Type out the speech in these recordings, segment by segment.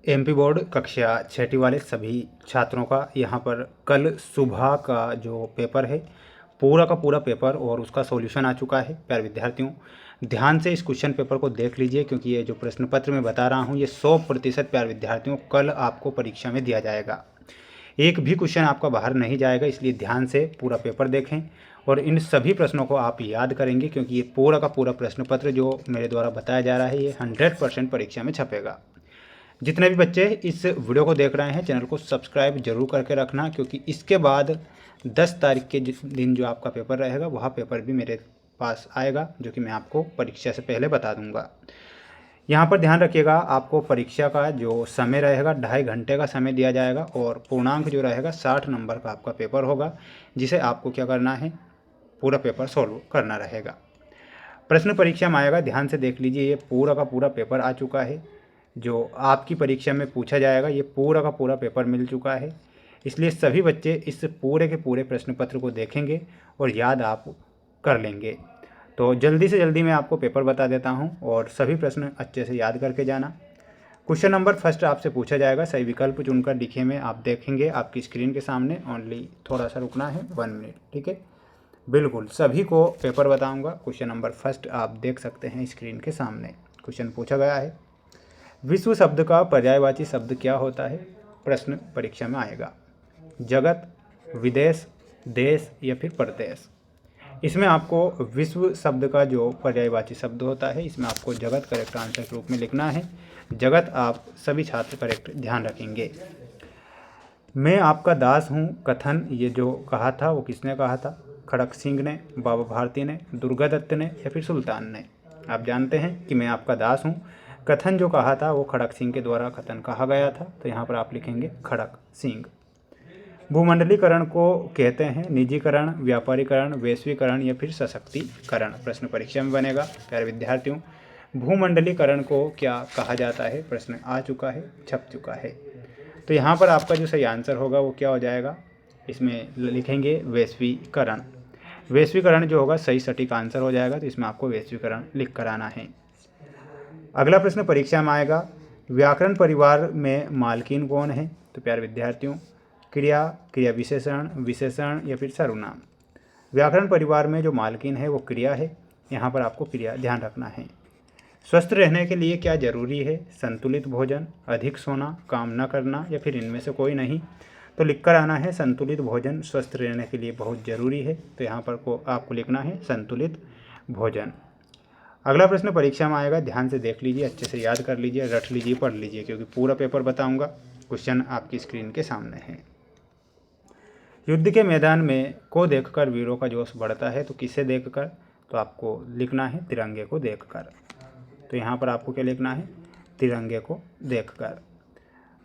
MP board कक्षा छठी वाले सभी छात्रों का यहाँ पर कल सुबह का जो पेपर है पूरा का पूरा पेपर और उसका सॉल्यूशन आ चुका है। प्यारे विद्यार्थियों, ध्यान से इस क्वेश्चन पेपर को देख लीजिए, क्योंकि ये जो प्रश्न पत्र मैं बता रहा हूँ ये 100% प्यारे विद्यार्थियों कल आपको परीक्षा में दिया जाएगा। एक भी क्वेश्चन आपका बाहर नहीं जाएगा, इसलिए ध्यान से पूरा पेपर देखें और इन सभी प्रश्नों को आप याद करेंगे, क्योंकि ये पूरा का पूरा प्रश्न पत्र जो मेरे द्वारा बताया जा रहा है ये 100% परीक्षा में छपेगा। जितने भी बच्चे इस वीडियो को देख रहे हैं चैनल को सब्सक्राइब जरूर करके रखना, क्योंकि इसके बाद 10 तारीख के दिन जो आपका पेपर रहेगा वह पेपर भी मेरे पास आएगा, जो कि मैं आपको परीक्षा से पहले बता दूंगा। यहाँ पर ध्यान रखिएगा, आपको परीक्षा का जो समय रहेगा 2.5 घंटे का समय दिया जाएगा और पूर्णांक जो रहेगा 60 नंबर का आपका पेपर होगा, जिसे आपको क्या करना है, पूरा पेपर सॉल्व करना रहेगा। प्रश्न परीक्षा में आएगा, ध्यान से देख लीजिए, ये पूरा का पूरा पेपर आ चुका है। जो आपकी परीक्षा में पूछा जाएगा ये पूरा का पूरा पेपर मिल चुका है, इसलिए सभी बच्चे इस पूरे के पूरे प्रश्न पत्र को देखेंगे और याद आप कर लेंगे। तो जल्दी से जल्दी मैं आपको पेपर बता देता हूं और सभी प्रश्न अच्छे से याद करके जाना। क्वेश्चन नंबर फर्स्ट आपसे पूछा जाएगा, सही विकल्प चुनकर लिखे में आप देखेंगे आपकी स्क्रीन के सामने। ओनली थोड़ा सा रुकना है, 1 मिनट, ठीक है। बिल्कुल सभी को पेपर बताऊँगा। क्वेश्चन नंबर फर्स्ट आप देख सकते हैं स्क्रीन के सामने। क्वेश्चन पूछा गया है, विश्व शब्द का पर्यायवाची शब्द क्या होता है? प्रश्न परीक्षा में आएगा। जगत, विदेश, देश या फिर परदेश। इसमें आपको विश्व शब्द का जो पर्यायवाची शब्द होता है इसमें आपको जगत करेक्ट आंसर के रूप में लिखना है। जगत आप सभी छात्र करेक्ट ध्यान रखेंगे। मैं आपका दास हूँ कथन ये जो कहा था वो किसने कहा था? खड़क सिंह ने, बाबा भारती ने, दुर्गादत्त ने या फिर सुल्तान ने? आप जानते हैं कि मैं आपका दास हूँ कथन जो कहा था वो खड़क सिंह के द्वारा कथन कहा गया था, तो यहाँ पर आप लिखेंगे खड़क सिंह। भूमंडलीकरण को कहते हैं निजीकरण, व्यापारीकरण, वैश्वीकरण या फिर सशक्तिकरण? प्रश्न परीक्षा में बनेगा। प्यारे विद्यार्थियों, भूमंडलीकरण को क्या कहा जाता है? प्रश्न आ चुका है, छप चुका है। तो यहाँ पर आपका जो सही आंसर होगा वो क्या हो जाएगा? इसमें लिखेंगे वैश्वीकरण। वैश्वीकरण जो होगा सही सटीक आंसर हो जाएगा, तो इसमें आपको वैश्वीकरण लिख कर आना है। अगला प्रश्न परीक्षा में आएगा, व्याकरण परिवार में मालकिन कौन है? तो प्यारे विद्यार्थियों, क्रिया, क्रिया विशेषण, विशेषण या फिर सर्वनाम? व्याकरण परिवार में जो मालकिन है वो क्रिया है, यहाँ पर आपको क्रिया ध्यान रखना है। स्वस्थ रहने के लिए क्या जरूरी है? संतुलित भोजन, अधिक सोना, काम न करना या फिर इनमें से कोई नहीं? तो लिख कर आना है संतुलित भोजन स्वस्थ रहने के लिए बहुत ज़रूरी है, तो यहाँ पर आपको लिखना है संतुलित भोजन। अगला प्रश्न परीक्षा में आएगा, ध्यान से देख लीजिए, अच्छे से याद कर लीजिए, रट लीजिए, पढ़ लीजिए, क्योंकि पूरा पेपर बताऊंगा। क्वेश्चन आपकी स्क्रीन के सामने है। युद्ध के मैदान में को देखकर वीरों का जोश बढ़ता है, तो किसे देखकर? तो आपको लिखना है तिरंगे को देखकर। तो यहाँ पर आपको क्या लिखना है? तिरंगे को देखकर।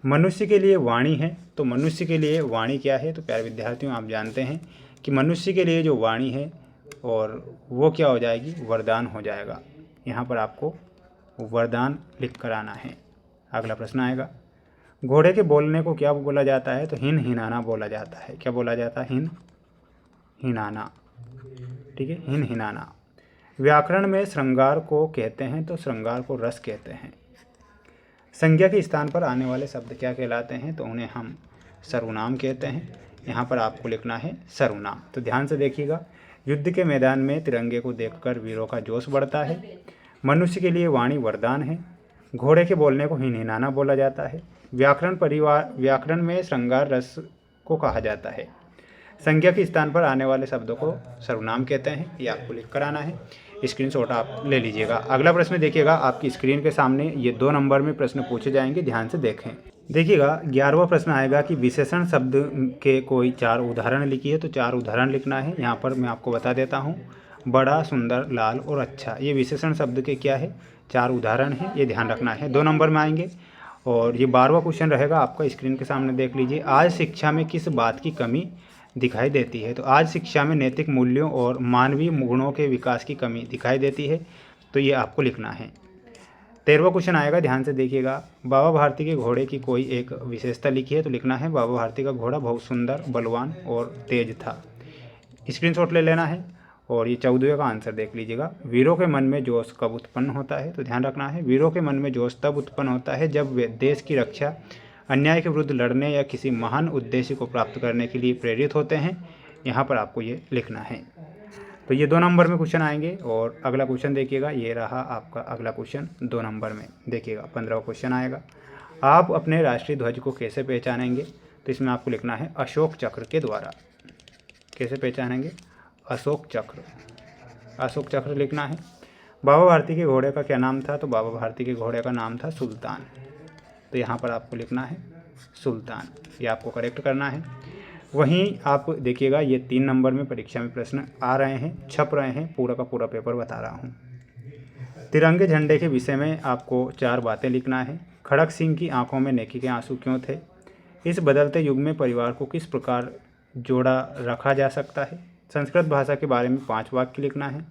मनुष्य के लिए वाणी है, तो मनुष्य के लिए वाणी क्या है? तो प्यारे विद्यार्थियों, आप जानते हैं कि मनुष्य के लिए जो वाणी है और वो क्या हो जाएगी? वरदान हो जाएगा। यहाँ पर आपको वरदान लिख कर आना है। अगला प्रश्न आएगा, घोड़े के बोलने को क्या बोला जाता है? तो हिन हिनाना बोला जाता है। क्या बोला जाता है? हिन हिनाना, ठीक है, हिन हिनाना। व्याकरण में श्रृंगार को कहते हैं, तो श्रृंगार को रस कहते हैं। संज्ञा के स्थान पर आने वाले शब्द क्या कहलाते हैं? तो उन्हें हम सर्वनाम कहते हैं। यहाँ पर आपको लिखना है सर्वनाम। तो ध्यान से देखिएगा, युद्ध के मैदान में तिरंगे को देखकर वीरों का जोश बढ़ता है, मनुष्य के लिए वाणी वरदान है, घोड़े के बोलने को हिनहिनाना बोला जाता है, व्याकरण में श्रृंगार रस को कहा जाता है, संज्ञा के स्थान पर आने वाले शब्दों को सर्वनाम कहते हैं। ये आपको लिख कर आना है, स्क्रीनशॉट आप ले लीजिएगा। अगला प्रश्न देखिएगा, आपकी स्क्रीन के सामने ये 2 नंबर में प्रश्न पूछे जाएंगे, ध्यान से देखें। देखिएगा 11वां प्रश्न आएगा कि विशेषण शब्द के कोई 4 उदाहरण लिखिए, तो 4 उदाहरण लिखना है। यहाँ पर मैं आपको बता देता हूँ, बड़ा, सुंदर, लाल और अच्छा, ये विशेषण शब्द के क्या है? 4 उदाहरण हैं, ये ध्यान रखना है। 2 नंबर में आएंगे और ये 12वां क्वेश्चन रहेगा आपका, स्क्रीन के सामने देख लीजिए। आज शिक्षा में किस बात की कमी दिखाई देती है? तो आज शिक्षा में नैतिक मूल्यों और मानवीय गुणों के विकास की कमी दिखाई देती है, तो ये आपको लिखना है। 13वां क्वेश्चन आएगा, ध्यान से देखिएगा, बाबा भारती के घोड़े की कोई एक विशेषता लिखी है, तो लिखना है बाबा भारती का घोड़ा बहुत सुंदर, बलवान और तेज था। स्क्रीनशॉट ले लेना है और ये 14वें का आंसर देख लीजिएगा। वीरों के मन में जोश कब उत्पन्न होता है, तो ध्यान रखना है वीरों के मन में जोश तब उत्पन्न होता है जब वे देश की रक्षा, अन्याय के विरुद्ध लड़ने या किसी महान उद्देश्य को प्राप्त करने के लिए प्रेरित होते हैं। यहाँ पर आपको ये लिखना है। तो ये 2 नंबर में क्वेश्चन आएंगे। और अगला क्वेश्चन देखिएगा, ये रहा आपका अगला क्वेश्चन 2 नंबर में। देखिएगा 15वां क्वेश्चन आएगा, आप अपने राष्ट्रीय ध्वज को कैसे पहचानेंगे, तो इसमें आपको लिखना है अशोक चक्र के द्वारा। कैसे पहचानेंगे, अशोक चक्र, अशोक चक्र लिखना है। बाबा भारती के घोड़े का क्या नाम था, तो बाबा भारती के घोड़े का नाम था सुल्तान। तो यहाँ पर आपको लिखना है सुल्तान, ये आपको करेक्ट करना है। वहीं आप देखिएगा ये 3 नंबर में परीक्षा में प्रश्न आ रहे हैं, छप रहे हैं, पूरा का पूरा पेपर बता रहा हूँ। तिरंगे झंडे के विषय में आपको 4 बातें लिखना है। खड़क सिंह की आंखों में नेकी के आंसू क्यों थे, इस बदलते युग में परिवार को किस प्रकार जोड़ा रखा जा सकता है, संस्कृत भाषा के बारे में 5 वाक्य लिखना है।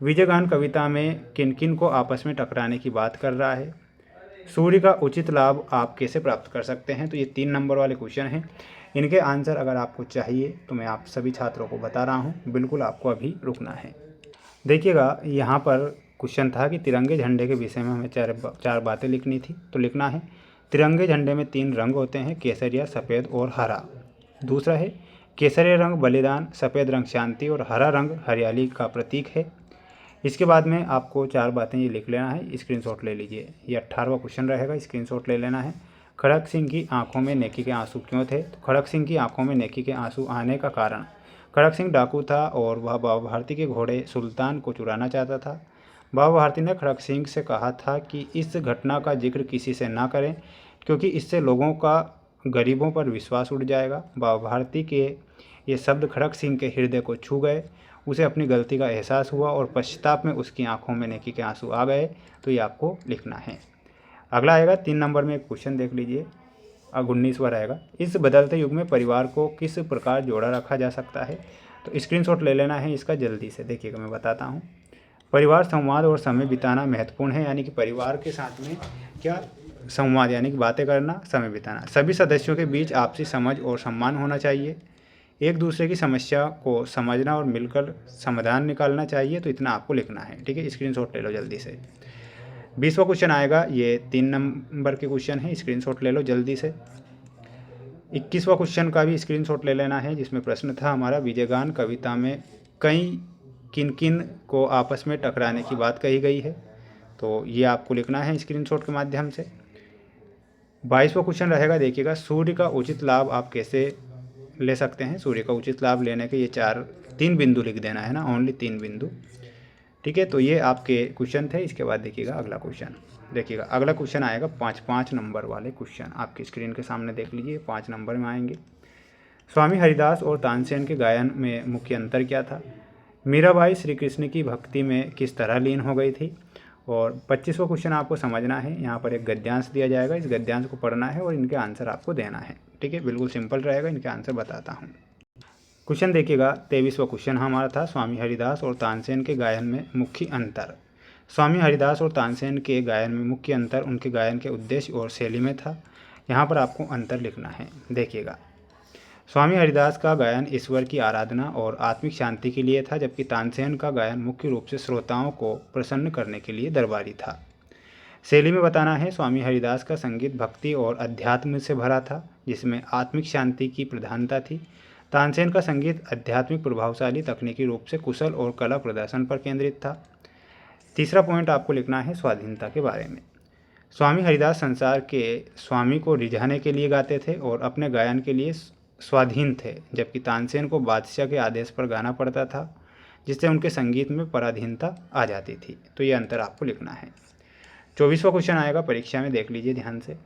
विजयगान कविता में किन किन को आपस में टकराने की बात कर रहा है, सूर्य का उचित लाभ आप कैसे प्राप्त कर सकते हैं। तो ये 3 नंबर वाले क्वेश्चन हैं। इनके आंसर अगर आपको चाहिए तो मैं आप सभी छात्रों को बता रहा हूँ, बिल्कुल आपको अभी रुकना है। देखिएगा यहाँ पर क्वेश्चन था कि तिरंगे झंडे के विषय में हमें 4 बातें लिखनी थी। तो लिखना है तिरंगे झंडे में 3 रंग होते हैं, केसरिया, सफ़ेद और हरा। दूसरा है केसरिया रंग बलिदान, सफ़ेद रंग शांति और हरा रंग हरियाली का प्रतीक है। इसके बाद में आपको 4 बातें ये लिख लेना है, स्क्रीनशॉट ले लीजिए। ये 18वां क्वेश्चन रहेगा, स्क्रीनशॉट ले लेना है। खड़क सिंह की आंखों में नेकी के आंसू क्यों थे, तो खड़क सिंह की आंखों में नेकी के आंसू आने का कारण, खड़क सिंह डाकू था और वह बाबा भारती के घोड़े सुल्तान को चुराना चाहता था। बाबा भारती ने खड़क सिंह से कहा था कि इस घटना का जिक्र किसी से ना करें क्योंकि इससे लोगों का गरीबों पर विश्वास उठ जाएगा। बाबा भारती के ये शब्द खड़क सिंह के हृदय को छू गए, उसे अपनी गलती का एहसास हुआ और पश्चाताप में उसकी आंखों में नेकी के आंसू आ गए। तो ये आपको लिखना है। अगला आएगा 3 नंबर में एक क्वेश्चन देख लीजिए, अब 19वां रहेगा, इस बदलते युग में परिवार को किस प्रकार जोड़ा रखा जा सकता है। तो स्क्रीनशॉट ले लेना है इसका जल्दी से। देखिएगा मैं बताता हूँ। परिवार संवाद और समय बिताना महत्वपूर्ण है, यानी कि परिवार के साथ में क्या संवाद यानी कि बातें करना, समय बिताना। सभी सदस्यों के बीच आपसी समझ और सम्मान होना चाहिए। एक दूसरे की समस्या को समझना और मिलकर समाधान निकालना चाहिए। तो इतना आपको लिखना है, ठीक है। स्क्रीनशॉट ले लो जल्दी से। 20वां क्वेश्चन आएगा, ये 3 नंबर के क्वेश्चन है, स्क्रीनशॉट ले लो जल्दी से। 21वां क्वेश्चन का भी स्क्रीनशॉट ले लेना है, जिसमें प्रश्न था हमारा विजयगान कविता में किन किन को आपस में टकराने की बात कही गई है। तो ये आपको लिखना है स्क्रीनशॉट के माध्यम से। 22वां क्वेश्चन रहेगा, देखिएगा सूर्य का उचित लाभ आप कैसे ले सकते हैं। सूर्य का उचित लाभ लेने के ये 3 बिंदु लिख देना है ना, ओनली 3 बिंदु, ठीक है। तो ये आपके क्वेश्चन थे। इसके बाद देखिएगा अगला क्वेश्चन। देखिएगा अगला क्वेश्चन आएगा 5 नंबर वाले क्वेश्चन, आपकी स्क्रीन के सामने देख लीजिए, 5 नंबर में आएंगे। स्वामी हरिदास और तानसेन के गायन में मुख्य अंतर क्या था, मीराबाई श्री कृष्ण की भक्ति में किस तरह लीन हो गई थी। और 25वां क्वेश्चन आपको समझना है, यहाँ पर एक गद्यांश दिया जाएगा, इस गद्यांश को पढ़ना है और इनके आंसर आपको देना है, ठीक है। बिल्कुल सिंपल रहेगा, इनके आंसर बताता हूँ। क्वेश्चन देखिएगा 23वां क्वेश्चन हमारा था स्वामी हरिदास और तानसेन के गायन में मुख्य अंतर। स्वामी हरिदास और तानसेन के गायन में मुख्य अंतर उनके गायन के उद्देश्य और शैली में था। यहाँ पर आपको अंतर लिखना है। देखिएगा स्वामी हरिदास का गायन ईश्वर की आराधना और आत्मिक शांति के लिए था, जबकि तानसेन का गायन मुख्य रूप से श्रोताओं को प्रसन्न करने के लिए दरबारी था। शैली में बताना है, स्वामी हरिदास का संगीत भक्ति और अध्यात्म से भरा था, जिसमें आत्मिक शांति की प्रधानता थी। तानसेन का संगीत आध्यात्मिक, प्रभावशाली, तकनीकी रूप से कुशल और कला प्रदर्शन पर केंद्रित था। तीसरा पॉइंट आपको लिखना है स्वाधीनता के बारे में। स्वामी हरिदास संसार के स्वामी को रिझाने के लिए गाते थे और अपने गायन के लिए स्वाधीन थे, जबकि तानसेन को बादशाह के आदेश पर गाना पड़ता था, जिससे उनके संगीत में पराधीनता आ जाती थी। तो ये अंतर आपको लिखना है। 24वां क्वेश्चन आएगा परीक्षा में, देख लीजिए ध्यान से।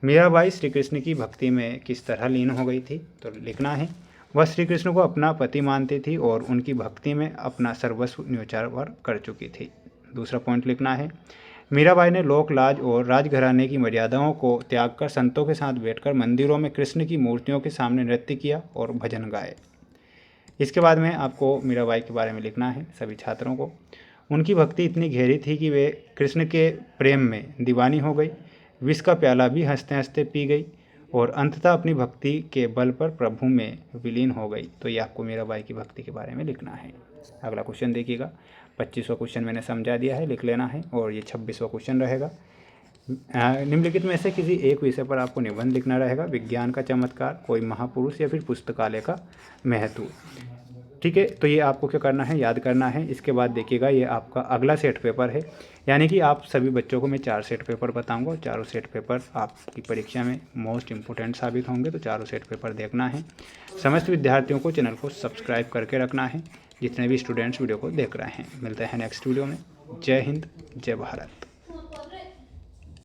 मीराबाई श्री कृष्ण की भक्ति में किस तरह लीन हो गई थी। तो लिखना है वह श्री कृष्ण को अपना पति मानती थी और उनकी भक्ति में अपना सर्वस्व न्योछावर कर चुकी थी। दूसरा पॉइंट लिखना है, मीराबाई ने लोक लाज और राजघराने की मर्यादाओं को त्याग कर संतों के साथ बैठकर मंदिरों में कृष्ण की मूर्तियों के सामने नृत्य किया और भजन गाए। इसके बाद में आपको मीराबाई के बारे में लिखना है सभी छात्रों को। उनकी भक्ति इतनी गहरी थी कि वे कृष्ण के प्रेम में दीवानी हो गई, विष का प्याला भी हंसते हंसते पी गई और अंततः अपनी भक्ति के बल पर प्रभु में विलीन हो गई। तो ये आपको मीराबाई की भक्ति के बारे में लिखना है। अगला क्वेश्चन देखिएगा, 25वां क्वेश्चन मैंने समझा दिया है, लिख लेना है। और ये 26वां क्वेश्चन रहेगा, निम्नलिखित में से किसी एक विषय पर आपको निबंध लिखना रहेगा। विज्ञान का चमत्कार, कोई महापुरुष या फिर पुस्तकालय का महत्व। ठीक है, तो ये आपको क्या करना है, याद करना है। इसके बाद देखिएगा ये आपका अगला सेट पेपर है, यानी कि आप सभी बच्चों को मैं 4 सेट पेपर बताऊंगा। चारों सेट पेपर आपकी परीक्षा में मोस्ट इम्पोर्टेंट साबित होंगे, तो चारों सेट पेपर देखना है। समस्त विद्यार्थियों को चैनल को सब्सक्राइब करके रखना है, जितने भी स्टूडेंट्स वीडियो को देख रहे हैं। मिलते हैं नेक्स्ट वीडियो में। जय हिंद, जय भारत।